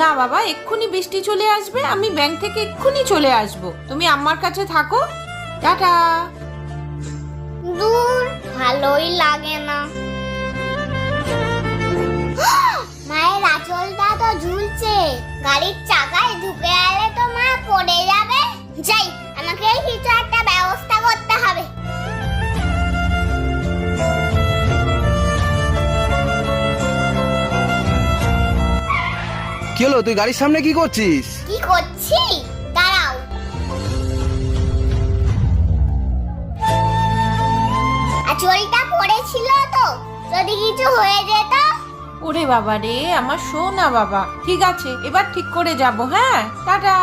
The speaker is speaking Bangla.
না বাবা, এক্ষুনি বৃষ্টি চলে আসবে, আমি ব্যাংক থেকে এক্ষুনি চলে আসবো, তুমি আমার কাছে থাকো। টাটা। দূর, ভালোই লাগে না। মায়ের আঁচলটা তো ঝুলছে, গাড়ির চাকায় ঢুকে গেলে তো মা পড়ে যাবে। যাই, আমাকে কিছু একটা ব্যবস্থা করতে হবে। কি হলো, তুই গাড়ির সামনে কি করছিস? কি করছি? দাঁড়াও। আঁচলটা পড়েছিল তো, যদি কিছু হয়ে যেত। ওরে বাবা রে, আমার সোনা বাবা। ঠিক আছে, এবার ঠিক করে যাবো। হ্যাঁ, টাটা।